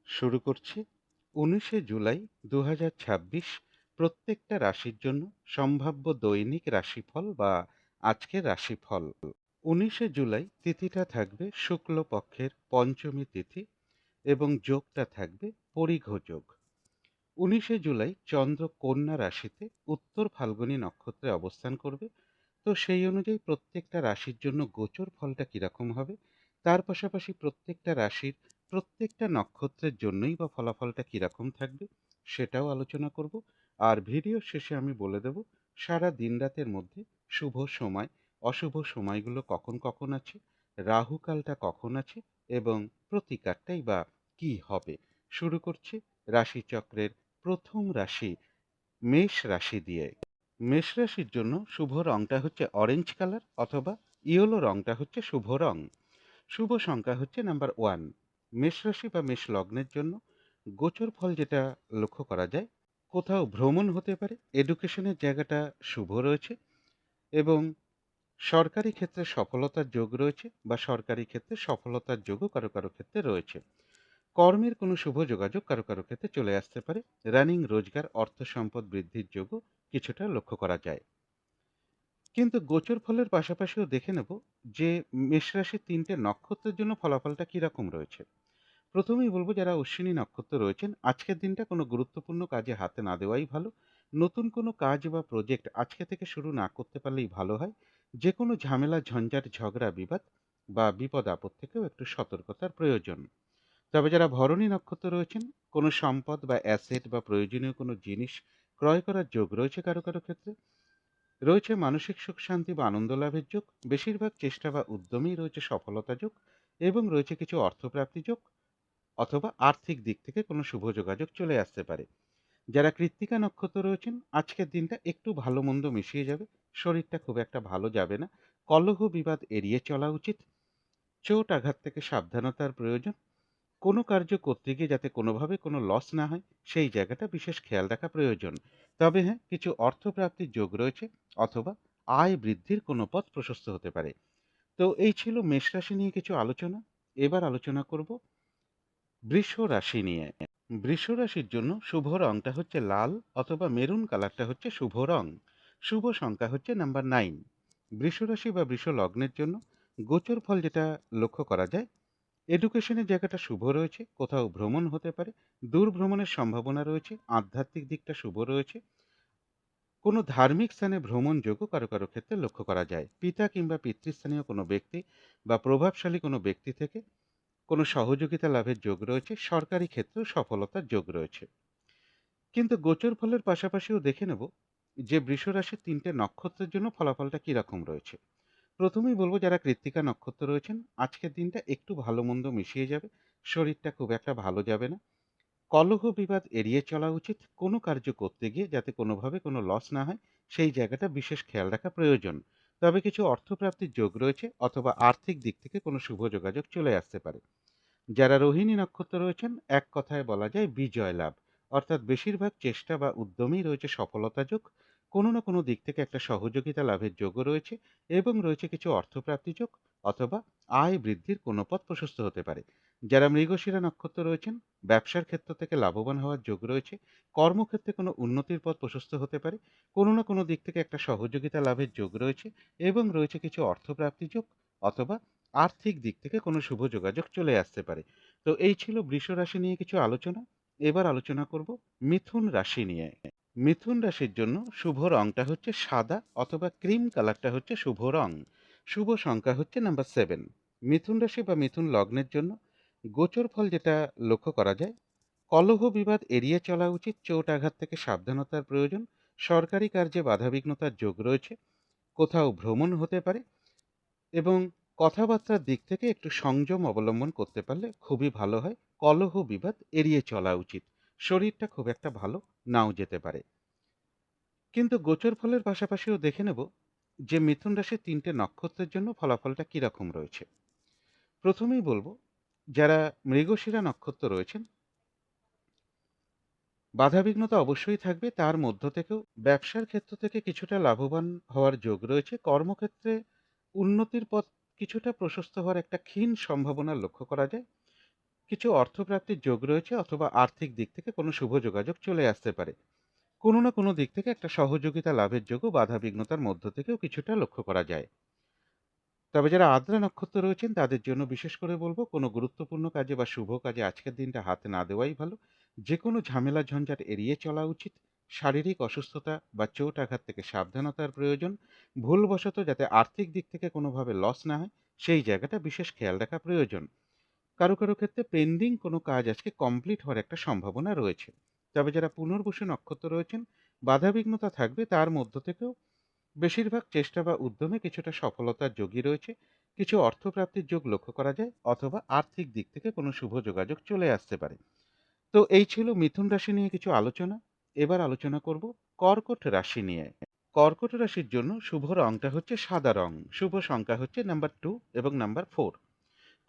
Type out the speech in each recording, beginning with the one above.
শুরু করছি ১৯শে জুলাই ২০২৬ প্রত্যেকটা রাশির জন্য সম্ভাব্য দৈনিক রাশিফল বা আজকের রাশিফল। ১৯শে জুলাই তিথিটা থাকবে শুক্লপক্ষের পঞ্চমী তিথি এবং যোগটা থাকবে পরিঘ যোগ। ১৯শে জুলাই চন্দ্র কন্যা রাশিতে উত্তর ফাল্গুনী নক্ষত্রে অবস্থান করবে। তো সেই অনুযায়ী প্রত্যেকটা রাশির জন্য গোচর ফলটা কিরকম হবে, তার পাশাপাশি প্রত্যেকটা রাশির প্রত্যেকটা নক্ষত্রের জন্যই বা ফলাফলটা কিরকম থাকবে সেটাও আলোচনা করব। আর ভিডিও শেষে আমি বলে দেব সারা দিন রাতের মধ্যে শুভ সময় অশুভ সময়গুলো কখন কখন আছে, রাহুকালটা কখন আছে এবং প্রতিকারটাই বা কি হবে। শুরু করছি রাশিচক্রের প্রথম রাশি মেষ রাশি দিয়ে। মেষ রাশির জন্য শুভ রংটা হচ্ছে অরেঞ্জ কালার অথবা ইয়েলো রংটা হচ্ছে শুভ রং। শুভ সংখ্যা হচ্ছে নাম্বার 1। মেষ রাশি বা মেষ লগ্নের জন্য গোচর ফল যেটা লক্ষ্য করা যায়, কোথাও ভ্রমণ হতে পারে, এডুকেশনের জায়গাটা শুভ রয়েছে এবং সরকারি ক্ষেত্রে সফলতার যোগ রয়েছে বা সরকারি ক্ষেত্রে সফলতার যোগও কারো কারো ক্ষেত্রে রয়েছে। কর্মের কোনো শুভ যোগাযোগ কারো কারো ক্ষেত্রে চলে আসতে পারে। রানিং রোজগার অর্থ সম্পদ বৃদ্ধির যোগও কিছুটা লক্ষ্য করা যায়। কিন্তু গোচর ফলের পাশাপাশিও দেখে নেব যে মেষ রাশির ৩টে নক্ষত্রের জন্য ফলাফলটা কিরকম রয়েছে। প্রথমেই বলবো যারা অশ্বিনী নক্ষত্র রয়েছেন আজকের দিনটা কোনো গুরুত্বপূর্ণ কাজে হাতে না দেওয়াই ভালো। নতুন কোনো কাজ বা প্রজেক্ট আজকে থেকে শুরু না করতে পারলেই ভালো হয়। যে কোনো ঝামেলা ঝঞ্ঝাট ঝগড়া বিবাদ বা বিপদ আপদ থেকেও একটু সতর্কতার প্রয়োজন। তবে যারা ভরণী নক্ষত্র রয়েছেন কোনো সম্পদ বা অ্যাসেট বা প্রয়োজনীয় কোনো জিনিস ক্রয় করার যোগ রয়েছে কারো কারো ক্ষেত্রে। রয়েছে মানসিক সুখ শান্তি বা আনন্দ লাভের যোগ। বেশিরভাগ চেষ্টা বা উদ্যমেই রয়েছে সফলতা যোগ এবং রয়েছে কিছু অর্থপ্রাপ্তি যোগ অথবা আর্থিক দিক থেকে কোনো শুভ যোগাযোগ চলে আসতে পারে। যারা কৃত্তিকা নক্ষত্র রয়েছেন আজকের দিনটা একটু ভালো মন্দ মিশিয়ে যাবে। শরীরটা খুব একটা ভালো যাবে না। কলহ বিবাদ এড়িয়ে চলা উচিত। চোট আঘাত থেকে সাবধানতার প্রয়োজন। কোনো কার্য করতে গিয়ে যাতে কোনোভাবে কোনো লস না হয় সেই জায়গাটা বিশেষ খেয়াল রাখা প্রয়োজন। তবে হ্যাঁ, কিছু অর্থপ্রাপ্তির যোগ রয়েছে অথবা আয় বৃদ্ধির কোনো পথ প্রশস্ত হতে পারে। তো এই ছিল মেষ রাশি নিয়ে কিছু আলোচনা। এবার আলোচনা করব বৃষ রাশি নিয়ে। বৃষ রাশির জন্য শুভ রংটা হচ্ছে লাল অথবা মেরুন কালারটা হচ্ছে শুভ রং। শুভ সংখ্যা হচ্ছে নাম্বার 9। বৃষ রাশি বা বৃষ লগ্নের জন্য গোচর ফল যেটা লক্ষ্য করা যায়, এডুকেশনের জায়গাটা শুভ রয়েছে, কোথাও ভ্রমণ হতে পারে, দূর ভ্রমণের সম্ভাবনা রয়েছে, আধ্যাত্মিক দিকটা শুভ রয়েছে। কোনো ধার্মিক স্থানে ভ্রমণ যোগও কারো কারো ক্ষেত্রে লক্ষ্য করা যায়। পিতা কিংবা পিতৃস্থানীয় কোনো ব্যক্তি বা প্রভাবশালী কোনো ব্যক্তি থেকে কোনো সহযোগিতা লাভের যোগ রয়েছে। সরকারি ক্ষেত্রেও সফলতার যোগ রয়েছে। কিন্তু গোচর ফলের পাশাপাশিও দেখে নেব যে বৃষ রাশির ৩টে নক্ষত্রের জন্য ফলাফলটা কীরকম রয়েছে। প্রথমেই বলবো যারা কৃত্তিকা নক্ষত্র রয়েছেন আজকের দিনটা একটু ভালো মন্দ মিশিয়ে যাবে। শরীরটা খুব একটা ভালো যাবে না। কলহ বিবাদ এড়িয়ে চলা উচিত। কোনো কার্য করতে গিয়ে যাতে কোনোভাবে কোনো লস না হয় সেই জায়গাটা বিশেষ খেয়াল রাখা প্রয়োজন। তবে কিছু অর্থপ্রাপ্তির যোগ রয়েছে অথবা আর্থিক দিক থেকে কোনো শুভ যোগাযোগ চলে আসতে পারে। যারা রোহিণী নক্ষত্র রয়েছেন এক কথায় বলা যায় বিজয় লাভ, অর্থাৎ বেশিরভাগ চেষ্টা বা উদ্যমেই রয়েছে সফলতা যোগ। কোনো না কোনো দিক থেকে একটা সহযোগিতা লাভের যোগও রয়েছে এবং রয়েছে কিছু অর্থপ্রাপ্তি যোগ অথবা আয় বৃদ্ধির কোনো পথ প্রশস্ত হতে পারে। যারা মৃগশিরা নক্ষত্র রয়েছেন ব্যবসার ক্ষেত্র থেকে লাভবান হওয়ার যোগ রয়েছে। কর্মক্ষেত্রে কোনো উন্নতির পথ প্রশস্ত হতে পারে। কোনো না কোনো দিক থেকে একটা সহযোগিতা লাভের যোগ রয়েছে এবং রয়েছে কিছু অর্থপ্রাপ্তি যোগ অথবা আর্থিক দিক থেকে কোনো শুভ যোগাযোগ চলে আসতে পারে। তো এই ছিল বৃষ রাশি নিয়ে কিছু আলোচনা। এবার আলোচনা করব মিথুন রাশি নিয়ে। মিথুন রাশির জন্য শুভ রংটা হচ্ছে সাদা অথবা ক্রিম কালারটা হচ্ছে শুভ রং। শুভ সংখ্যা হচ্ছে নাম্বার 7। মিথুন রাশি বা মিথুন লগ্নের জন্য গোচর ফল যেটা লক্ষ্য করা যায়, কলহ বিবাদ এড়িয়ে চলা উচিত। চোট আঘাত থেকে সাবধানতার প্রয়োজন। সরকারি কার্যে বাধাবিঘ্নতার যোগ রয়েছে। কোথাও ভ্রমণ হতে পারে এবং কথাবার্তার দিক থেকে একটু সংযম অবলম্বন করতে পারলে খুবই ভালো হয়। কলহ বিবাদ এড়িয়ে চলা উচিত। শরীরটা খুব একটা ভালো নাও যেতে পারে। কিন্তু গোচর ফলের পাশাপাশিও দেখে নেব যে মিথুন রাশির ৩টে নক্ষত্রের জন্য ফলাফলটা কীরকম রয়েছে। প্রথমেই বলবো যারা মৃগশিরা নক্ষত্র রয়েছেন বাধাবিঘ্নতা অবশ্যই থাকবে, তার মধ্য থেকেও ব্যবসার ক্ষেত্র থেকে কিছুটা লাভবান হওয়ার যোগ রয়েছে। কর্মক্ষেত্রে উন্নতির পথ কিছুটা প্রশস্ত হওয়ার একটা ক্ষীণ সম্ভাবনা লক্ষ্য করা যায়। কিছু অর্থপ্রাপ্তির যোগ রয়েছে অথবা আর্থিক দিক থেকে কোনো শুভ যোগাযোগ চলে আসতে পারে। কোনো না কোনো দিক থেকে একটা সহযোগিতা লাভের যোগও বাধা বিঘ্নতার মধ্য থেকেও কিছুটা লক্ষ্য করা যায়। তবে যারা আদ্রা নক্ষত্র রয়েছেন তাদের জন্য বিশেষ করে বলবো কোনো গুরুত্বপূর্ণ কাজে বা শুভ কাজে আজকের দিনটা হাতে না দেওয়াই ভালো। যে কোনো ঝামেলা ঝঞ্ঝাট এড়িয়ে চলা উচিত। শারীরিক অসুস্থতা বা চোট আঘাত থেকে সাবধানতার প্রয়োজন। ভুলবশত যাতে আর্থিক দিক থেকে কোনোভাবে লস না হয় সেই জায়গাটা বিশেষ খেয়াল রাখা প্রয়োজন। কারো কারো ক্ষেত্রে পেন্ডিং কোনো কাজ আজকে কমপ্লিট হওয়ার একটা সম্ভাবনা রয়েছে। তবে যারা পুনর্বসু নক্ষত্র রয়েছেন বাধাবিঘ্নতা থাকবে, তার মধ্য থেকেও বেশিরভাগ চেষ্টা বা উদ্যমে কিছুটা সফলতার যোগই রয়েছে। কিছু অর্থপ্রাপ্তির যোগ লক্ষ্য করা যায় অথবা আর্থিক দিক থেকে কোনো শুভ যোগাযোগ চলে আসতে পারে। তো এই ছিল মিথুন রাশি নিয়ে কিছু আলোচনা। এবার আলোচনা করব কর্কট রাশি নিয়ে। কর্কট রাশির জন্য শুভ রংটা হচ্ছে সাদা রং। শুভ সংখ্যা হচ্ছে নাম্বার 2 এবং নাম্বার 4।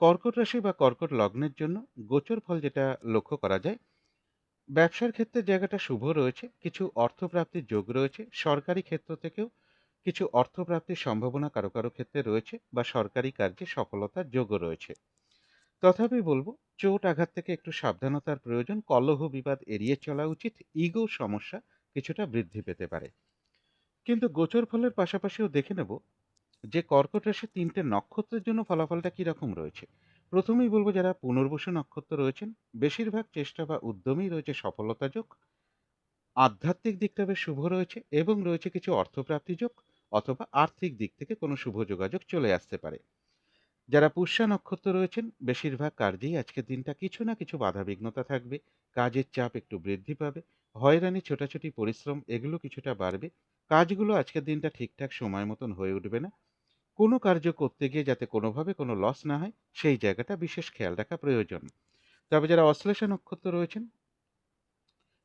কর্কট রাশি বা কর্কট লগ্নের জন্য গোচর ফল যেটা লক্ষ্য করা যায়, ব্যবসার ক্ষেত্রে জায়গাটা শুভ রয়েছে। কিছু অর্থপ্রাপ্তির যোগ রয়েছে। সরকারি ক্ষেত্র থেকেও কিছু অর্থপ্রাপ্তির সম্ভাবনা কারো কারো ক্ষেত্রে রয়েছে বা সরকারি কার্যে সফলতার যোগও রয়েছে। তথাপি বলবো চোট আঘাত থেকে একটু সাবধানতার প্রয়োজন। কলহ বিবাদ এড়িয়ে চলা উচিত। ইগো সমস্যা কিছুটা বৃদ্ধি পেতে পারে। কিন্তু গোচর ফলের পাশাপাশিও দেখে নেব যে কর্কট রাশির ৩টে নক্ষত্রের জন্য ফলাফলটা কীরকম রয়েছে। প্রথমেই বলবো যারা পুনর্বসু নক্ষত্র রয়েছেন বেশিরভাগ চেষ্টা বা উদ্যমেই রয়েছে সফলতা যোগ। আধ্যাত্মিক দিকটা বেশ শুভ রয়েছে এবং রয়েছে কিছু অর্থপ্রাপ্তি যোগ অথবা আর্থিক দিক থেকে কোনো শুভ যোগাযোগ চলে আসতে পারে। যারা পুষ্যা নক্ষত্র রয়েছেন বেশিরভাগ কার্যেই আজকের দিনটা কিছু না কিছু বাধাবিঘ্নতা থাকবে। কাজের চাপ একটু বৃদ্ধি পাবে। হয়রানি ছোটাছুটি পরিশ্রম এগুলো কিছুটা বাড়বে। কাজগুলো আজকের দিনটা ঠিকঠাক সময় মতন হয়ে উঠবে না। কোনো কার্য করতে গিয়ে যাতে কোনোভাবে কোনো লস না হয় সেই জায়গাটা বিশেষ খেয়াল রাখা প্রয়োজন। তবে যারা অশ্লেষা নক্ষত্র রয়েছেন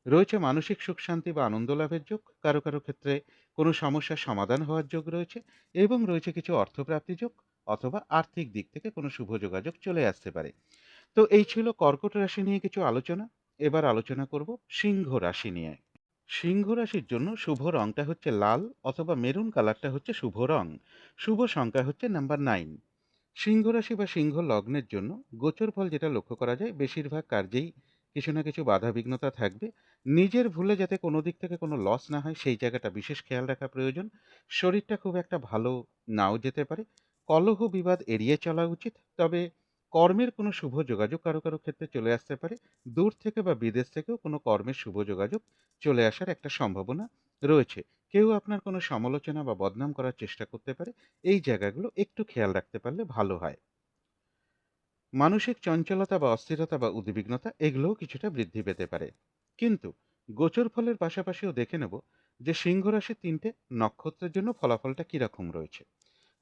রয়েছে মানসিক সুখ শান্তি বা আনন্দ লাভের যোগ। কারো কারো ক্ষেত্রে কোনো সমস্যার সমাধান হওয়ার যোগ রয়েছে এবং রয়েছে কিছু অর্থপ্রাপ্তি যোগ অথবা আর্থিক দিক থেকে কোনো শুভ যোগাযোগ চলে আসতে পারে। তো এই ছিল কর্কট রাশি নিয়ে কিছু আলোচনা। এবার আলোচনা করব সিংহ রাশি নিয়ে। সিংহ রাশির জন্য শুভ রংটা হচ্ছে লাল অথবা মেরুন কালারটা হচ্ছে শুভ রং। শুভ সংখ্যা হচ্ছে নাম্বার 9। সিংহ রাশি বা সিংহ লগ্নের জন্য গোচর ফল যেটা লক্ষ্য করা যায় বেশিরভাগ কার্যেই কিছু না কিছু বাধা বিঘ্নতা থাকবে। নিজের ভুলে যাতে কোনো দিক থেকে কোনো লস না হয় সেই জায়গাটা বিশেষ খেয়াল রাখা প্রয়োজন। শরীরটা খুব একটা ভালো নাও যেতে পারে। কলহ বিবাদ এড়িয়ে চলা উচিত। তবে কর্মের কোনো শুভ যোগাযোগ কারো কারো ক্ষেত্রে চলে আসতে পারে। দূর থেকে বা বিদেশ থেকেও কোনো কর্মের শুভ যোগাযোগ চলে আসার একটা সম্ভাবনা রয়েছে। কেউ আপনার কোনো সমালোচনা বা বদনাম করার চেষ্টা করতে পারে। এই জায়গাগুলো একটু খেয়াল রাখতে পারলে ভালো হয়। মানসিক চঞ্চলতা বা অস্থিরতা বা উদ্বিগ্নতা এগুলোও কিছুটা বৃদ্ধি পেতে পারে। কিন্তু গোচর ফলের পাশাপাশিও দেখে নেব যে সিংহ রাশির ৩টে নক্ষত্রের জন্য ফলাফলটা কীরকম রয়েছে।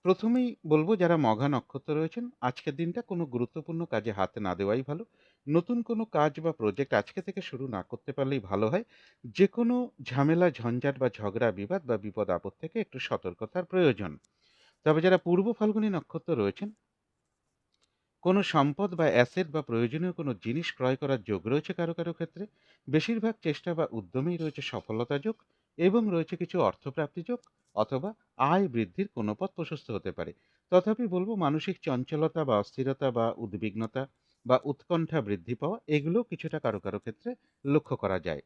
প্রথমেই বলবো যারা মঘা নক্ষত্র রয়েছেন আজকের দিনটা কোনো গুরুত্বপূর্ণ কাজে হাতে না দেওয়াই ভালো। নতুন কোনো কাজ বা প্রজেক্ট আজকে থেকে শুরু না করতে পারলেই ভালো হয়। যে কোনো ঝামেলা ঝঞ্ঝাট বা ঝগড়া বিবাদ বা বিপদ আপদ থেকে একটু সতর্কতার প্রয়োজন। তবে যারা পূর্ব ফাল্গুনী নক্ষত্র রয়েছেন কোনো সম্পদ বা অ্যাসেট বা প্রয়োজনীয় কোনো জিনিস ক্রয় করার যোগ রয়েছে কারো কারো ক্ষেত্রে। বেশিরভাগ চেষ্টা বা উদ্যমেই রয়েছে সফলতা যোগ এবং রয়েছে কিছু অর্থপ্রাপ্তি যোগ অথবা আয় বৃদ্ধির কোনো পথ প্রশস্ত হতে পারে। তথাপি বলবো মানসিক চঞ্চলতা বা অস্থিরতা বা উদ্বিগ্নতা বা উৎকণ্ঠা বৃদ্ধি পাওয়া এগুলো কিছুটা কারো কারো ক্ষেত্রে লক্ষ্য করা যায়।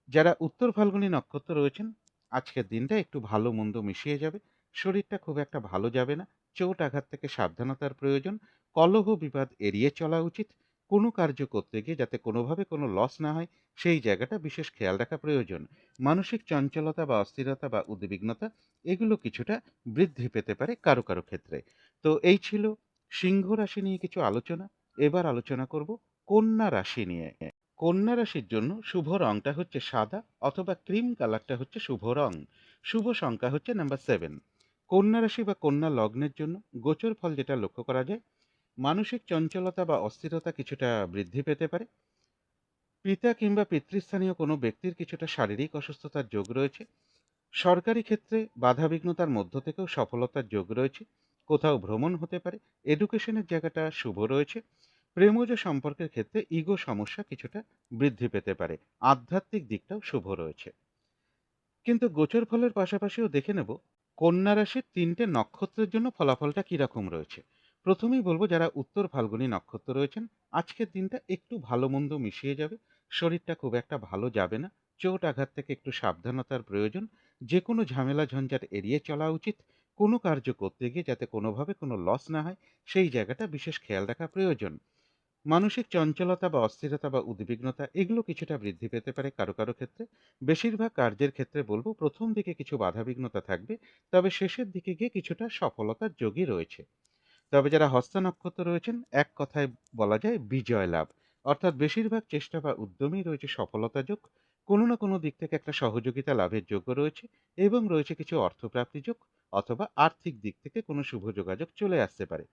যারা উত্তর ফাল্গুনী নক্ষত্র রয়েছেন আজকের দিনটা একটু ভালো মন্দ মিশিয়ে যাবে। শরীরটা খুব একটা ভালো যাবে না। চোট আঘাত থেকে সাবধানতার প্রয়োজন। কলহ বিবাদ এড়িয়ে চলা উচিত। কোনো কার্য করতে গিয়ে যাতে কোনোভাবে কোনো লস না হয় সেই জায়গাটা বিশেষ খেয়াল রাখা প্রয়োজন। মানসিক চঞ্চলতা বা অস্থিরতা বা উদ্বিগ্নতা এগুলো কিছুটা বৃদ্ধি পেতে পারে কারো কারো ক্ষেত্রে। তো এই ছিল সিংহ রাশি নিয়ে কিছু আলোচনা। এবার আলোচনা করব কন্যা রাশি নিয়ে। কন্যা রাশির জন্য শুভ রংটা হচ্ছে সাদা অথবা ক্রিম কালারটা হচ্ছে শুভ রং। শুভ সংখ্যা হচ্ছে নাম্বার 7। কন্যা রাশি বা কন্যা লগ্নের জন্য গোচর ফল যেটা লক্ষ্য করা যায় মানসিক চঞ্চলতা বা অস্থিরতা কিছুটা বৃদ্ধি পেতে পারে। পিতা কিংবা পিতৃস্থানীয় কোনো ব্যক্তির কিছুটা শারীরিক অসুস্থতার যোগ রয়েছে। সরকারি ক্ষেত্রে বাধাবিঘ্নতার মধ্য থেকেও সফলতার যোগ রয়েছে। কোথাও ভ্রমণ হতে পারে। এডুকেশনের জায়গাটা শুভ রয়েছে। প্রেমজ সম্পর্কের ক্ষেত্রে ইগো সমস্যা কিছুটা বৃদ্ধি পেতে পারে। আধ্যাত্মিক দিকটাও শুভ রয়েছে। কিন্তু গোচর ফলের পাশাপাশিও দেখে নেব কন্যা রাশির ৩টে নক্ষত্রের জন্য ফলাফলটা কীরকম রয়েছে। প্রথমেই বলব যারা উত্তর ফাল্গুনী নক্ষত্র রয়েছেন, আজকের দিনটা একটু ভালো মন্দ মিশিয়ে যাবে। শরীরটা খুব একটা ভালো যাবে না। চোট আঘাত থেকে একটু সাবধানতার প্রয়োজন। যে কোনো ঝামেলা ঝঞ্ঝাট এড়িয়ে চলা উচিত। কোনো কার্য করতে গিয়ে যাতে কোনোভাবে কোনো লস না হয়, সেই জায়গাটা বিশেষ খেয়াল রাখা প্রয়োজন। মানসিক চঞ্চলতা বা অস্থিরতা বা উদ্বিগ্নতা এগুলো কিছুটা বৃদ্ধি পেতে পারে কারো কারো ক্ষেত্রে। বেশিরভাগ কার্যের ক্ষেত্রে বলবো প্রথম দিকে কিছু বাধাবিঘ্নতা থাকবে, তবে শেষের দিকে গিয়ে কিছুটা সফলতার যোগই রয়েছে। তবে যারা হস্তা নক্ষত্র রয়েছেন, এক কথায় বলা যায় বিজয় লাভ। অর্থাৎ বেশিরভাগ চেষ্টা বা উদ্যমেই রয়েছে সফলতা যোগ। কোনো না কোনো দিক থেকে একটা সহযোগিতা লাভের যোগ্য রয়েছে, এবং রয়েছে কিছু অর্থপ্রাপ্তি যোগ, অথবা আর্থিক দিক থেকে কোনো শুভ যোগাযোগ চলে আসতে পারে।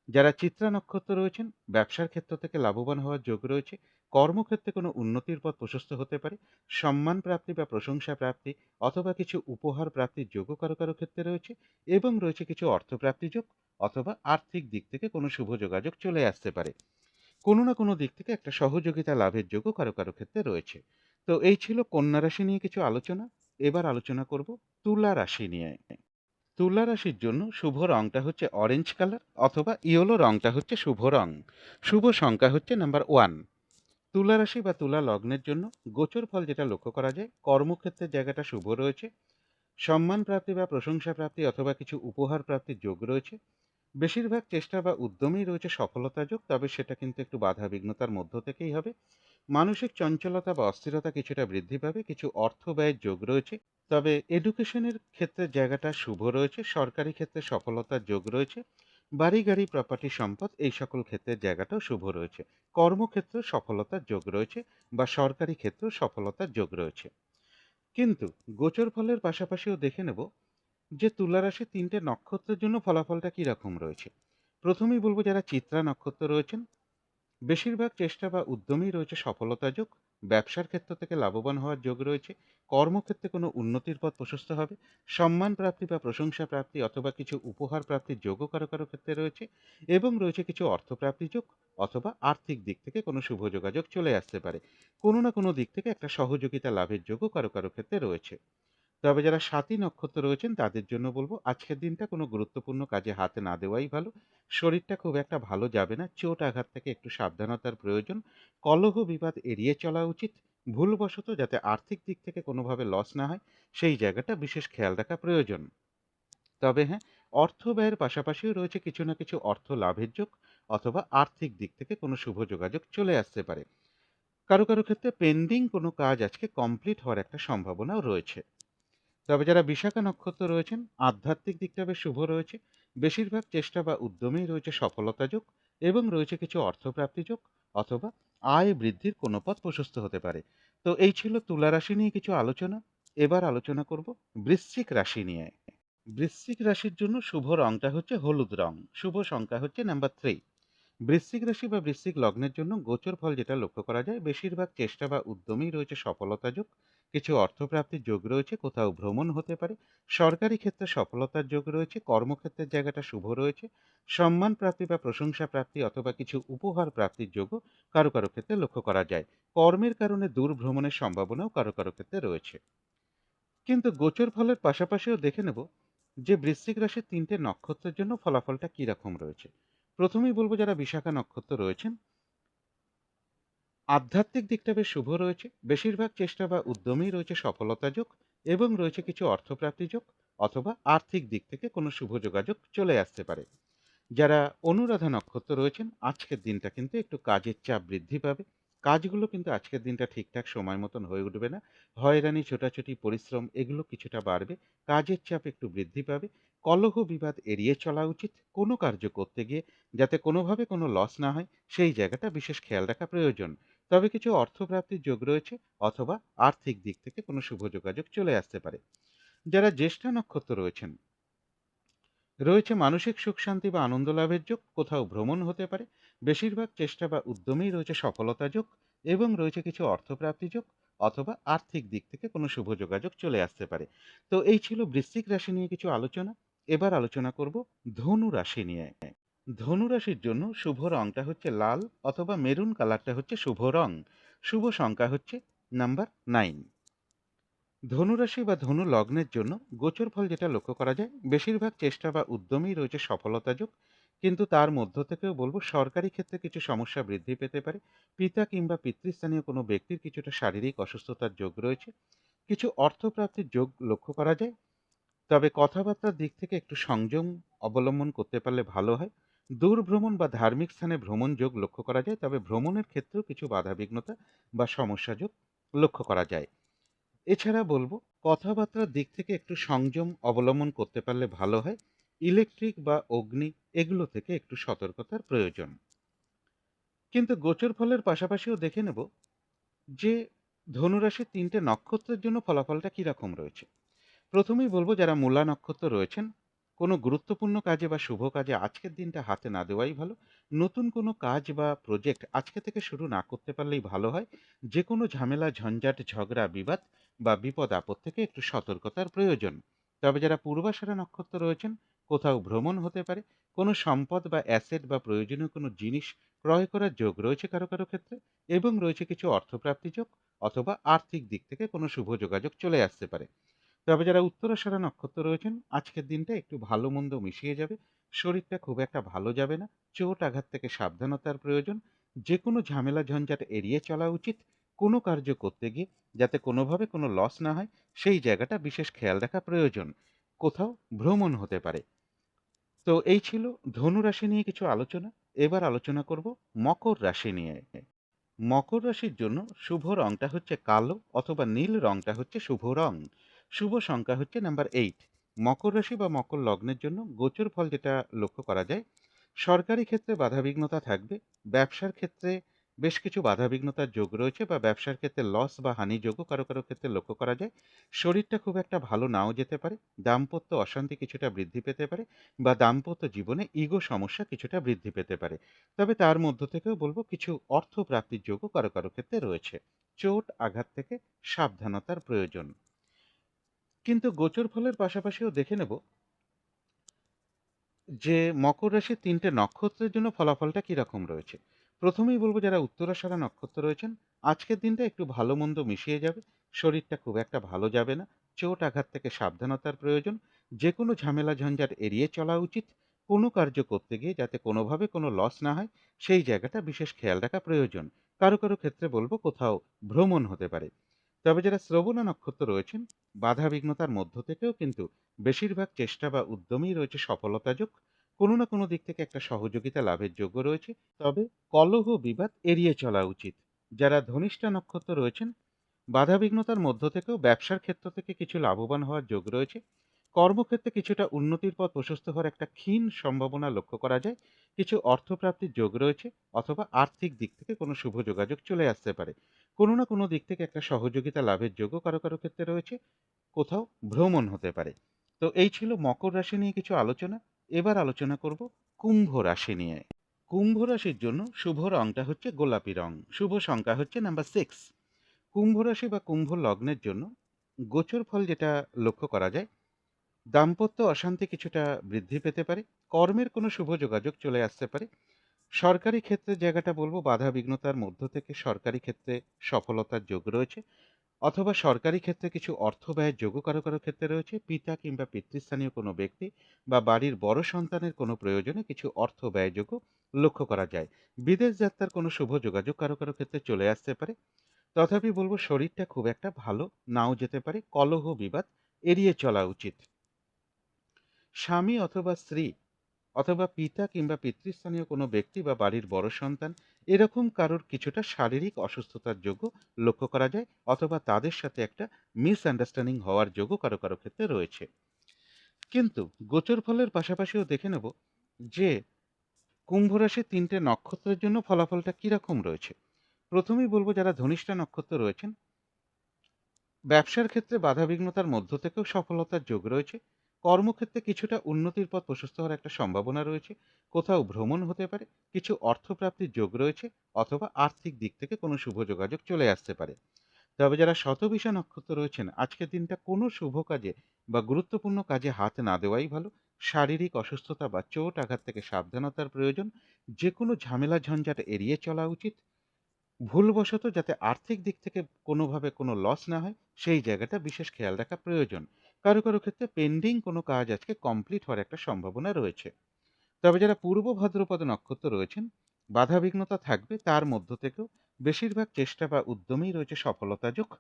যারা চিত্রা নক্ষত্র রয়েছেন, ব্যবসার ক্ষেত্র থেকে লাভবান হওয়ার যোগ রয়েছে। কর্মক্ষেত্রে কোনো উন্নতির পথ প্রশস্ত হতে পারে। সম্মান প্রাপ্তি বা প্রশংসা প্রাপ্তি, অথবা কিছু উপহার প্রাপ্তির যোগও কারো কারো ক্ষেত্রে রয়েছে। এবং রয়েছে কিছু অর্থপ্রাপ্তি যোগ, অথবা আর্থিক দিক থেকে কোনো শুভ যোগাযোগ চলে আসতে পারে। কোনো না কোনো দিক থেকে একটা সহযোগিতা লাভের যোগও কারো কারো ক্ষেত্রে রয়েছে। তো এই ছিল কন্যা রাশি নিয়ে কিছু আলোচনা। এবার আলোচনা করব তুলা রাশি নিয়ে। তুলা রাশির জন্য শুভ রংটা হচ্ছে অরেঞ্জ কালার, অথবা ইয়েলো রংটা হচ্ছে শুভ রং। শুভ সংখ্যা হচ্ছে নাম্বার 1। তুলা রাশি বা তুলা লগ্নের জন্য গোচর ফল যেটা লক্ষ্য করা যায়, কর্মক্ষেত্রের জায়গাটা শুভ রয়েছে। সম্মান প্রাপ্তি বা প্রশংসা প্রাপ্তি অথবা কিছু উপহার প্রাপ্তির যোগ রয়েছে। বেশিরভাগ চেষ্টা বা উদ্যমেই রয়েছে সফলতা যোগ, তবে সেটা কিন্তু একটু বাধা বিঘ্নতার মধ্য থেকেই হবে। মানসিক চঞ্চলতা বা অস্থিরতা কিছুটা বৃদ্ধি পাবে। কিছু অর্থ ব্যয়ের যোগ রয়েছে। তবে এডুকেশনের ক্ষেত্রে জায়গাটা শুভ রয়েছে। সরকারি ক্ষেত্রে সফলতার যোগ রয়েছে। বাড়ি গাড়ি প্রপার্টি সম্পদ এই সকল ক্ষেত্রের জায়গাটাও শুভ রয়েছে। কর্মক্ষেত্রে সফলতার যোগ রয়েছে, বা সরকারি ক্ষেত্রেও সফলতার যোগ রয়েছে। কিন্তু গোচর ফলের পাশাপাশিও দেখে নেব যে তুলা রাশি 3টে নক্ষত্রের জন্য ফলাফলটা কি রকম রয়েছে। প্রথমেই বলবো যারা চিত্রা নক্ষত্র রয়েছেন, বেশিরভাগ চেষ্টা বা উদ্যমেই রয়েছে সফলতা যোগ। ব্যবসার ক্ষেত্র থেকে লাভবান হওয়ার যোগ রয়েছে। কর্মক্ষেত্রে কোনো উন্নতির পথ প্রশস্ত হবে। সম্মান প্রাপ্তি বা প্রশংসা প্রাপ্তি অথবা কিছু উপহার প্রাপ্তির যোগও কারো কারো ক্ষেত্রে রয়েছে। এবং রয়েছে কিছু অর্থপ্রাপ্তি যোগ, অথবা আর্থিক দিক থেকে কোনো শুভ যোগাযোগ চলে আসতে পারে। কোনো না কোনো দিক থেকে একটা সহযোগিতা লাভের যোগও কারো কারো ক্ষেত্রে রয়েছে। তবে যারা স্বাতী নক্ষত্র রয়েছেন তাদের জন্য বলবো আজকের দিনটা কোনো গুরুত্বপূর্ণ কাজে হাতে না দেওয়াই ভালো। শরীরটা খুব একটা ভালো যাবে না। চোট আঘাত থেকে একটু সাবধানতার প্রয়োজন। কলহ বিবাদ এড়িয়ে চলা উচিত। ভুলবশত যাতে আর্থিক দিক থেকে কোনোভাবে লস না হয়, সেই জায়গাটা বিশেষ খেয়াল রাখা প্রয়োজন। তবে হ্যাঁ, অর্থ ব্যয়ের পাশাপাশিও রয়েছে কিছু না কিছু অর্থ লাভের যোগ, অথবা আর্থিক দিক থেকে কোনো শুভ যোগাযোগ চলে আসতে পারে। কারো কারো ক্ষেত্রে পেন্ডিং কোনো কাজ আজকে কমপ্লিট হওয়ার একটা সম্ভাবনাও রয়েছে। তবে যারা বিশাখা নক্ষত্র রয়েছেন, আধ্যাত্মিক দিকটা বেশ শুভ রয়েছে। বেশিরভাগ চেষ্টা বা উদ্যমেই রয়েছে সফলতা যোগ। এবং রয়েছে কিছু অর্থপ্রাপ্তি যোগ, অথবা আয় বৃদ্ধির কোনো পথ প্রশস্ত হতে পারে। তো এই ছিল তুলা রাশি নিয়ে কিছু আলোচনা। এবার আলোচনা করব বৃশ্চিক রাশি নিয়ে। বৃশ্চিক রাশির জন্য শুভ রংটা হচ্ছে হলুদ রং। শুভ সংখ্যা হচ্ছে নাম্বার 3। বৃশ্চিক রাশি বা বৃশ্চিক লগ্নের জন্য গোচর ফল যেটা লক্ষ্য করা যায়, বেশিরভাগ চেষ্টা বা উদ্যমেই রয়েছে সফলতা যোগ। কিছু অর্থপ্রাপ্তির যোগ রয়েছে। কোথাও ভ্রমণ হতে পারে। সরকারি ক্ষেত্রে সফলতার যোগ রয়েছে। কর্মক্ষেত্রের জায়গাটা শুভ রয়েছে। সম্মান প্রাপ্তি বা প্রশংসা প্রাপ্তি অথবা কিছু উপহার প্রাপ্তির যোগও কারো কারো ক্ষেত্রে লক্ষ্য করা যায়। কর্মের কারণে দূর ভ্রমণের সম্ভাবনাও কারো কারো ক্ষেত্রে রয়েছে। কিন্তু গোচর ফলের পাশাপাশিও দেখে নেব যে বৃশ্চিক রাশির 3টে নক্ষত্রের জন্য ফলাফলটা কি রকম রয়েছে। প্রথমেই বলবো যারা বিশাখা নক্ষত্র রয়েছেন, আধ্যাত্মিক দিকটা বেশ শুভ রয়েছে। বেশিরভাগ চেষ্টা বা উদ্যমেই রয়েছে সফলতা যোগ। এবং রয়েছে কিছু অর্থপ্রাপ্তি যোগ, অথবা আর্থিক দিক থেকে কোনো শুভ যোগাযোগ চলে আসতে পারে। যারা অনুরাধা নক্ষত্র রয়েছেন, আজকের দিনটা কিন্তু একটু কাজের চাপ বৃদ্ধি পাবে। কাজগুলো কিন্তু আজকের দিনটা ঠিকঠাক সময় মতন হয়ে উঠবে না। হয়রানি ছোটাছুটি পরিশ্রম এগুলো কিছুটা বাড়বে। কাজের চাপ একটু বৃদ্ধি পাবে। কলহ বিবাদ এড়িয়ে চলা উচিত। কোনো কার্য করতে গিয়ে যাতে কোনোভাবে কোনো লস না হয়, সেই জায়গাটা বিশেষ খেয়াল রাখা প্রয়োজন। তবে কিছু অর্থপ্রাপ্তির যোগ রয়েছে, অথবা আর্থিক দিক থেকে কোনো শুভ যোগাযোগ চলে আসতে পারে। যারা জ্যেষ্ঠা নক্ষত্র রয়েছেন, রয়েছে মানসিক সুখ শান্তি বা আনন্দ লাভের যোগ। কোথাও ভ্রমণ হতে পারে। বেশিরভাগ চেষ্টা বা উদ্যমেই রয়েছে সফলতা যোগ। এবং রয়েছে কিছু অর্থপ্রাপ্তি যোগ, অথবা আর্থিক দিক থেকে কোনো শুভ যোগাযোগ চলে আসতে পারে। তো এই ছিল বৃশ্চিক রাশি নিয়ে কিছু আলোচনা। এবার আলোচনা করব ধনু রাশি নিয়ে। ধনু রাশির জন্য শুভ রংটা হচ্ছে লাল, অথবা মেরুন কালারটা হচ্ছে শুভ রং। শুভ সংখ্যা হচ্ছে নাম্বার 9। ধনুরাশি বা ধনু লগ্নের জন্য গোচর ফল যেটা লক্ষ্য করা যায়, বেশিরভাগ চেষ্টা বা উদ্যমেই রয়েছে সফলতা যোগ। কিন্তু তার মধ্য থেকেও বলব সরকারি ক্ষেত্রে কিছু সমস্যা বৃদ্ধি পেতে পারে। পিতা কিংবা পিতৃস্থানীয় কোনো ব্যক্তির কিছুটা শারীরিক অসুস্থতার যোগ রয়েছে। কিছু অর্থপ্রাপ্তির যোগ লক্ষ্য করা যায়। তবে কথাবার্তার দিক থেকে একটু সংযম অবলম্বন করতে পারলে ভালো হয়। দূর ভ্রমণ বা ধার্মিক স্থানে ভ্রমণ যোগ লক্ষ্য করা যায়, তবে ভ্রমণের ক্ষেত্রেও কিছু বাধাবিঘ্নতা বা সমস্যা যোগ লক্ষ্য করা যায়। এছাড়া বলবো কথাবার্তার দিক থেকে একটু সংযম অবলম্বন করতে পারলে ভালো হয়। ইলেকট্রিক বা অগ্নি এগুলো থেকে একটু সতর্কতার প্রয়োজন। কিন্তু গোচর ফলের পাশাপাশিও দেখে নেব যে ধনুরাশির ৩টে নক্ষত্রের জন্য ফলাফলটা কিরকম রয়েছে। প্রথমেই বলবো যারা মূলা নক্ষত্র রয়েছেন, কোনো গুরুত্বপূর্ণ কাজে বা শুভ কাজে আজকের দিনটা হাতে না দেওয়াই ভালো। নতুন কোনো কাজ বা প্রজেক্ট আজকে থেকে শুরু না করতে পারলেই ভালো হয়। যে কোনো ঝামেলা ঝঞ্ঝাট ঝগড়া বিবাদ বা বিপদ আপদ থেকে একটু সতর্কতার প্রয়োজন। তবে যারা পূর্বাষাঢ়া নক্ষত্র রয়েছেন, কোথাও ভ্রমণ হতে পারে, কোনো সম্পদ বা অ্যাসেট বা প্রয়োজনীয় কোনো জিনিস ক্রয় করার যোগ রয়েছে কারো কারো ক্ষেত্রে, এবং রয়েছে কিছু অর্থপ্রাপ্তি যোগ, অথবা আর্থিক দিক থেকে কোনো শুভ যোগাযোগ চলে আসতে পারে। তবে যারা উত্তরাষাঢ়া নক্ষত্র রয়েছেন, আজকের দিনটা একটু ভালো মন্দ মিশিয়ে যাবে। শরীরটা খুব একটা ভালো যাবে না। চোট আঘাত থেকে সাবধানতার প্রয়োজন। যে কোনো ঝামেলা ঝঞ্ঝাট এড়িয়ে চলা উচিত। কোনো কার্য করতে গিয়ে যাতে কোনোভাবে কোনো লস না হয়, সেই জায়গাটা বিশেষ খেয়াল রাখা প্রয়োজন। কোথাও ভ্রমণ হতে পারে। তো এই ছিল ধনু রাশি নিয়ে কিছু আলোচনা। এবার আলোচনা করব মকর রাশি নিয়ে। মকর রাশির জন্য শুভ রংটা হচ্ছে কালো অথবা নীল রংটা হচ্ছে শুভ রং। শুভ সংখ্যা হচ্ছে নাম্বার 8। মকর রাশি বা মকর লগ্নের জন্য গোচর ফল যেটা লক্ষ্য করা যায়, সরকারি ক্ষেত্রে বাধাবিঘ্নতা থাকবে। ব্যবসার ক্ষেত্রে বেশ কিছু বাধাবিঘ্নতার যোগ রয়েছে, বা ব্যবসার ক্ষেত্রে লস বা হানি যোগও কারো কারো ক্ষেত্রে লক্ষ্য করা যায়। শরীরটা খুব একটা ভালো নাও যেতে পারে। দাম্পত্য অশান্তি কিছুটা বৃদ্ধি পেতে পারে, বা দাম্পত্য জীবনে ইগো সমস্যা কিছুটা বৃদ্ধি পেতে পারে। তবে তার মধ্য থেকেও বলবো কিছু অর্থ প্রাপ্তির যোগও কারো কারো ক্ষেত্রে রয়েছে। চোট আঘাত থেকে সাবধানতার প্রয়োজন। কিন্তু গোচর ফলের পাশাপাশিও দেখে নেব যে মকর রাশির ৩টে নক্ষত্রের জন্য ফলাফলটা কিরকম রয়েছে। প্রথমেই বলবো যারা উত্তরাষাঢ়া নক্ষত্র রয়েছেন, আজকের দিনটা একটু ভালো মন্দ মিশিয়ে যাবে। শরীরটা খুব একটা ভালো যাবে না। চোট আঘাত থেকে সাবধানতার প্রয়োজন। যে কোনো ঝামেলা ঝঞ্ঝাট এড়িয়ে চলা উচিত। কোনো কার্য করতে গিয়ে যাতে কোনোভাবে কোনো লস না হয়, সেই জায়গাটা বিশেষ খেয়াল রাখা প্রয়োজন। কারো কারো ক্ষেত্রে বলবো কোথাও ভ্রমণ হতে পারে। তবে যারা শ্রবণা নক্ষত্র রয়েছেন, বাধা বিঘ্নতার মধ্য থেকেও কিন্তু বেশিরভাগ চেষ্টা বা উদ্যমেই রয়েছে সফলতা যোগ। কোনো না কোনো দিক থেকে একটা সহযোগিতা লাভের যোগ্য রয়েছে। তবে কলহ বিবাদ এড়িয়ে চলা উচিত। যারা ধনিষ্ঠা নক্ষত্র রয়েছেন, বাধাবিঘ্নতার মধ্য থেকেও ব্যবসার ক্ষেত্র থেকে কিছু লাভবান হওয়ার যোগ রয়েছে। কর্মক্ষেত্রে কিছুটা উন্নতির পথ প্রশস্ত হওয়ার একটা ক্ষীণ সম্ভাবনা লক্ষ্য করা যায়। কিছু অর্থপ্রাপ্তির যোগ রয়েছে, অথবা আর্থিক দিক থেকে কোনো শুভ যোগাযোগ চলে আসতে পারে। কোনো না কোনো দিক থেকে একটা সহযোগিতা লাভের যোগও কারো কারো ক্ষেত্রে রয়েছে। কোথাও ভ্রমণ হতে পারে। তো এই ছিল মকর রাশি নিয়ে কিছু আলোচনা। এবার আলোচনা করব কুম্ভ রাশি নিয়ে। কুম্ভ রাশির জন্য শুভ রংটা হচ্ছে গোলাপি রং। শুভ সংখ্যা হচ্ছে নাম্বার 6। কুম্ভ রাশি বা কুম্ভ লগ্নের জন্য গোচর ফল যেটা লক্ষ্য করা যায়, দাম্পত্য অশান্তি কিছুটা বৃদ্ধি পেতে পারে। কর্মের কোনো শুভ যোগাযোগ চলে আসতে পারে। সরকারি ক্ষেত্রে জায়গাটা বলবো বাধা বিঘ্নতার মধ্য থেকে সরকারি ক্ষেত্রে সফলতার যোগ রয়েছে, অথবা সরকারি ক্ষেত্রে কিছু অর্থ ব্যয়ের যোগও কারো কারো ক্ষেত্রে রয়েছে। পিতা কিংবা পিতৃস্থানীয় কোনো ব্যক্তি বা বাড়ির বড় সন্তানের কোনো প্রয়োজনে কিছু অর্থ ব্যয় যোগও লক্ষ্য করা যায়। বিদেশ যাত্রার কোনো শুভ যোগাযোগ কারো কারো ক্ষেত্রে চলে আসতে পারে। তথাপি বলবো শরীরটা খুব একটা ভালো নাও যেতে পারে। কলহ বিবাদ এড়িয়ে চলা উচিত। স্বামী অথবা স্ত্রী অথবা পিতা কিংবা পিতৃস্থানীয় কোনো ব্যক্তি বা বাড়ির বড় সন্তান এরকম কারোর কিছুটা শারীরিক অসুস্থতার যোগ্য লক্ষ্য করা যায়, অথবা তাদের সাথে একটা মিসআন্ডারস্ট্যান্ডিং হওয়ার যোগ্য কারো কারো ক্ষেত্রে রয়েছে। কিন্তু গোচর ফলের পাশাপাশিও দেখে নেব যে কুম্ভ রাশির ৩টে নক্ষত্রের জন্য ফলাফলটা কিরকম রয়েছে। প্রথমেই বলবো যারা ধনিষ্ঠা নক্ষত্র রয়েছেন, ব্যবসার ক্ষেত্রে বাধাবিঘ্নতার মধ্য থেকেও সফলতার যোগ রয়েছে। কর্মক্ষেত্রে কিছুটা উন্নতির পথ প্রশস্ত হওয়ার একটা সম্ভাবনা রয়েছে। কোথাও ভ্রমণ হতে পারে। কিছু অর্থপ্রাপ্তির যোগ রয়েছে, অথবা আর্থিক দিক থেকে কোনো শুভ যোগাযোগ চলে আসতে পারে। তবে যারা শতবিশা নক্ষত্র রয়েছেন, আজকের দিনটা কোনো শুভ কাজে বা গুরুত্বপূর্ণ কাজে হাত না দেওয়াই ভালো। শারীরিক অসুস্থতা বা চোট আঘাত থেকে সাবধানতার প্রয়োজন। যে কোনো ঝামেলা ঝঞ্ঝাট এড়িয়ে চলা উচিত। ভুলবশত যাতে আর্থিক দিক থেকে কোনোভাবে কোনো লস না হয়, সেই জায়গাটা বিশেষ খেয়াল রাখা প্রয়োজন। কারো কারো ক্ষেত্রে পেন্ডিং কোনো কাজ আজকে কমপ্লিট হওয়ার একটা সম্ভাবনা রয়েছে। তবে যারা পূর্ব ভাদ্রপদ নক্ষত্র রয়েছেন, বাধাবিঘ্নতা থাকবে, তার মধ্য থেকেও বেশিরভাগ চেষ্টা বা উদ্যমেই রয়েছে সফলতা যোগ।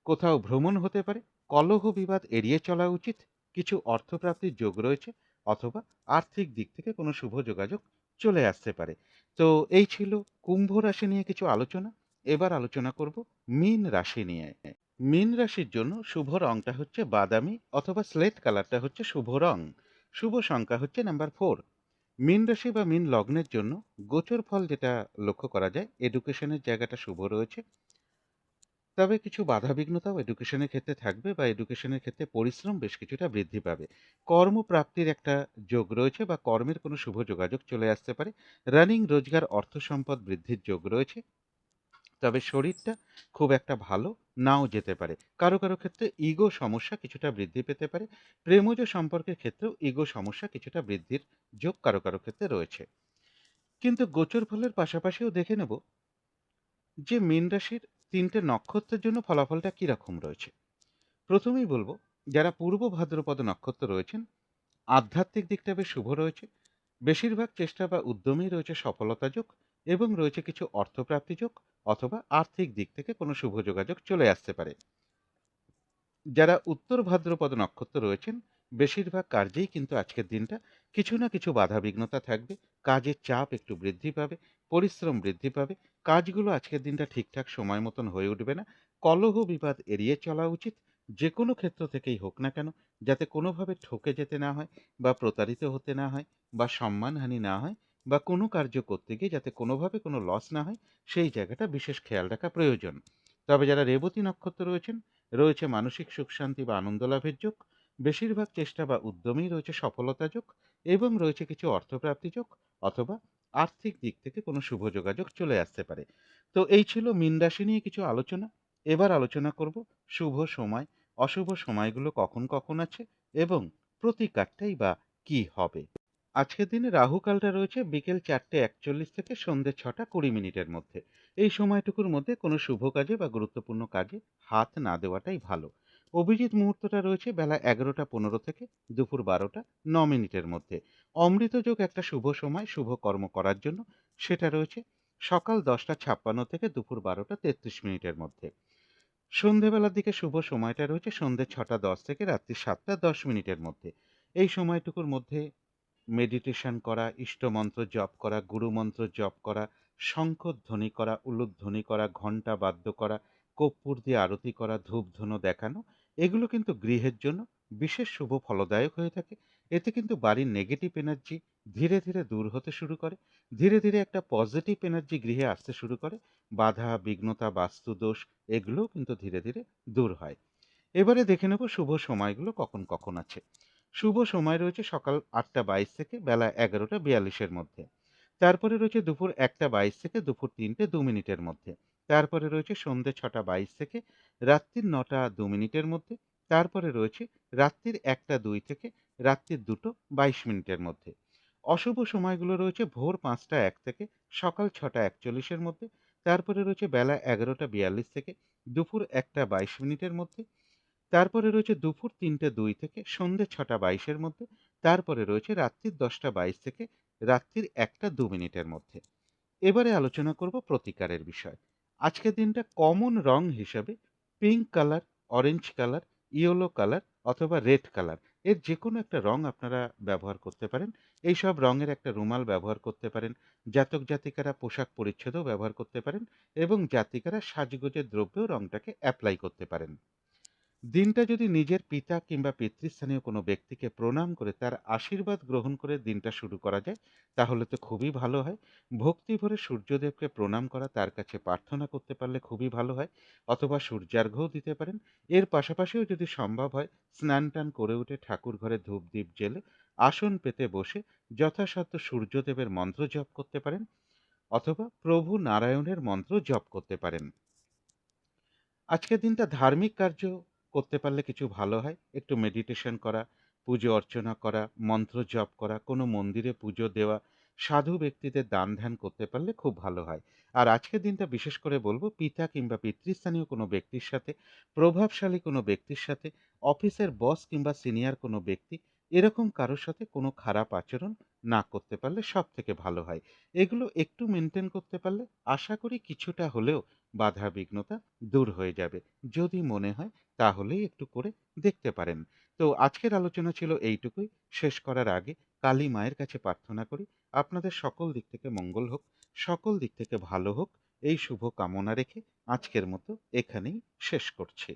কোথাও ভ্রমণ হতে পারে, কলহ বিবাদ এড়িয়ে চলা উচিত, কিছু অর্থপ্রাপ্তির যোগ রয়েছে, অথবা আর্থিক দিক থেকে কোনো শুভ যোগাযোগ চলে আসতে পারে। তো এই ছিল কুম্ভ রাশি নিয়ে কিছু আলোচনা। এবার আলোচনা করব মীন রাশি নিয়ে। মীন রাশির জন্য শুভ রংটা হচ্ছে বাদামি অথবা স্লেট কালারটা হচ্ছে শুভ রং। শুভ সংখ্যা হচ্ছে নাম্বার 4। মীন রাশি বা মীন লগ্নের জন্য গোচর ফল যেটা লক্ষ্য করা যায়, এডুকেশনের জায়গাটা শুভ রয়েছে। তবে কিছু বাধাবিঘ্নতাও এডুকেশনের ক্ষেত্রে থাকবে, বা এডুকেশনের ক্ষেত্রে পরিশ্রম বেশ কিছুটা বৃদ্ধি পাবে। কর্মপ্রাপ্তির একটা যোগ রয়েছে, বা কর্মের কোনো শুভ যোগাযোগ চলে আসতে পারে। রানিং রোজগার অর্থ সম্পদ বৃদ্ধির যোগ রয়েছে। তবে শরীরটা খুব একটা ভালো নাও যেতে পারে। কারো কারো ক্ষেত্রে ইগো সমস্যা কিছুটা বৃদ্ধি পেতে পারে। প্রেমজ সম্পর্কের ক্ষেত্রেও ইগো সমস্যা কিছুটা বৃদ্ধির যোগ কারো কারো ক্ষেত্রে রয়েছে। কিন্তু গোচর ফলের পাশাপাশিও দেখে নেব যে মীন রাশির তিনটে নক্ষত্রের জন্য ফলাফলটা কিরকম রয়েছে। প্রথমেই বলবো, যারা পূর্ব ভাদ্রপদ নক্ষত্র রয়েছেন, আধ্যাত্মিক দিকটা বেশ শুভ রয়েছে। বেশিরভাগ চেষ্টা বা উদ্যমেই রয়েছে সফলতা যোগ, এবং রয়েছে কিছু অর্থপ্রাপ্তি যোগ, অথবা আর্থিক দিক থেকে কোনো শুভ যোগাযোগ চলে আসতে পারে। যারা উত্তর ভাদ্রপদ নক্ষত্র রয়েছেন, বেশিরভাগ কার্যেই কিন্তু আজকের দিনটা কিছু না কিছু বাধাবিঘ্নতা থাকবে। কাজের চাপ একটু বৃদ্ধি পাবে, পরিশ্রম বৃদ্ধি পাবে। কাজগুলো আজকের দিনটা ঠিকঠাক সময় মতন হয়ে উঠবে না। কলহ বিবাদ এড়িয়ে চলা উচিত, যে কোনো ক্ষেত্র থেকেই হোক না কেন, যাতে কোনোভাবে ঠকে যেতে না হয়, বা প্রতারিত হতে না হয়, বা সম্মানহানি না হয়, বা কোনো কার্য করতে গিয়ে যাতে কোনোভাবে কোনো লস না হয়, সেই জায়গাটা বিশেষ খেয়াল রাখা প্রয়োজন। তবে যারা রেবতী নক্ষত্র রয়েছেন, রয়েছে মানসিক সুখ শান্তি বা আনন্দ লাভের যোগ। বেশিরভাগ চেষ্টা বা উদ্যমেই রয়েছে সফলতা যোগ, এবং রয়েছে কিছু অর্থপ্রাপ্তি যোগ, অথবা আর্থিক দিক থেকে কোনো শুভ যোগাযোগ চলে আসতে পারে। তো এই ছিল মীন রাশি নিয়ে কিছু আলোচনা। এবার আলোচনা করব শুভ সময়, অশুভ সময়গুলো কখন কখন আছে, এবং প্রতিকারটাই বা কি হবে। আজকের দিনে রাহুকালটা রয়েছে বিকেল 4:41 থেকে সন্ধ্যে 6:20 মধ্যে। এই সময়টুকুর মধ্যে কোনো শুভ কাজে বা গুরুত্বপূর্ণ কাজে হাত না দেওয়াটাই ভালো। অভিজিৎ মুহূর্তটা রয়েছে বেলা 11:15 থেকে দুপুর 12:09 মধ্যে। অমৃত যোগ একটা শুভ সময় শুভ কর্ম করার জন্য, সেটা রয়েছে সকাল 10:56 থেকে দুপুর 12:33 মধ্যে। সন্ধেবেলার দিকে শুভ সময়টা রয়েছে সন্ধ্যে 6:10 থেকে রাত্রি 7:10 মধ্যে। এই সময়টুকুর মধ্যে মেডিটেশন করা, ইষ্টমন্ত্র জপ করা, গুরুমন্ত্র জপ করা, শঙ্খধ্বনি করা, উলুধ্বনি করা, ঘণ্টা বাদ্য করা, কর্পূর দিয়ে আরতি করা, ধূপধুনো দেখানো, এগুলো কিন্তু গৃহের জন্য বিশেষ শুভ ফলদায়ক হয়ে থাকে। এতে কিন্তু বাড়ির নেগেটিভ এনার্জি ধীরে ধীরে দূর হতে শুরু করে। ধীরে ধীরে একটা পজিটিভ এনার্জি গৃহে আসতে শুরু করে। বাধা বিঘ্নতা বাস্তুদোষ এগুলোও কিন্তু ধীরে ধীরে দূর হয়। এবারে দেখে নেব শুভ সময়গুলো কখন কখন আছে। শুভ সময় রয়েছে সকাল 8:22 থেকে বেলা 11:42 মধ্যে। তারপরে রয়েছে দুপুর 1:22 থেকে দুপুর 3:02 মধ্যে। তারপরে রয়েছে সন্ধ্যে 6:22 থেকে রাত্রির 9:02 মধ্যে। তারপরে রয়েছে রাত্রির 1:02 থেকে রাত্রির 2:22 মধ্যে। অশুভ সময়গুলো রয়েছে ভোর 5:01 থেকে সকাল 6:41 মধ্যে। তারপরে রয়েছে বেলা 11:42 থেকে দুপুর 1:22 মধ্যে। তারপরে রয়েছে দুপুর 3:02 থেকে সন্ধ্যে 6:22 মধ্যে। তারপরে রয়েছে রাত্রির 10:22 থেকে রাত্রির 1:02 মধ্যে। এবারে আলোচনা করব প্রতিকারের বিষয়। আজকের দিনটা কমন রং হিসাবে pink colour, orange colour, yellow colour, অথবা রেড কালার, এর যে কোনো একটা রং আপনারা ব্যবহার করতে পারেন। এই সব রঙের একটা রুমাল ব্যবহার করতে পারেন। জাতক জাতিকারা পোশাক পরিচ্ছদও ব্যবহার করতে পারেন, এবং জাতিকারা সাজগোজের দ্রব্যেও রংটাকে অ্যাপ্লাই করতে পারেন। দিনটা যদি নিজের পিতা কিংবা পিতৃস্থানীয় কোনো ব্যক্তিকে প্রণাম করে তার আশীর্বাদ গ্রহণ করে দিনটা শুরু করা যায়, তাহলে তো খুবই ভালো হয়। ভক্তি ভরে সূর্যদেবকে প্রণাম করা, তার কাছে প্রার্থনা করতে পারলে খুবই ভালো হয়। অথবা সূর্যার্ঘ্যও দিতে পারেন। এর পাশাপাশিও যদি সম্ভব হয়, স্নান টান করে উঠে ঠাকুর ঘরে ধূপ দ্বীপ জেলে আসন পেতে বসে যথাসাধ্য সূর্যদেবের মন্ত্র জপ করতে পারেন, অথবা প্রভু নারায়ণের মন্ত্র জপ করতে পারেন। আজকের দিনটা ধার্মিক কার্য করতে পারলে কিছু ভালো হয়। একটু মেডিটেশন করা, পুজো অর্চনা করা, মন্ত্র জপ করা, কোনো মন্দিরে পুজো দেওয়া, সাধু ব্যক্তিদের দান ধ্যান করতে পারলে খুব ভালো হয়। আর আজকের দিনটা বিশেষ করে বলবো, পিতা কিংবা পিতৃস্থানীয় কোনো ব্যক্তির সাথে, প্রভাবশালী কোনো ব্যক্তির সাথে, অফিসের বস কিংবা সিনিয়র কোনো ব্যক্তি, এরকম কারোর সাথে কোনো খারাপ আচরণ না করতে পারলে সবথেকে ভালো হয়। এগুলো একটু মেইনটেইন করতে পারলে আশা করি কিছুটা হলেও বাধা বিঘ্নতা দূর হয়ে যাবে। যদি মনে হয় তাহলেই একটু করে দেখতে পারেন। তো আজকের আলোচনা ছিল এইটুকুই। শেষ করার আগে কালী মায়ের কাছে প্রার্থনা করি আপনাদের সকল দিক থেকে মঙ্গল হোক, সকল দিক থেকে ভালো হোক, এই শুভ কামনা রেখে আজকের মতো এখানেই শেষ করছি।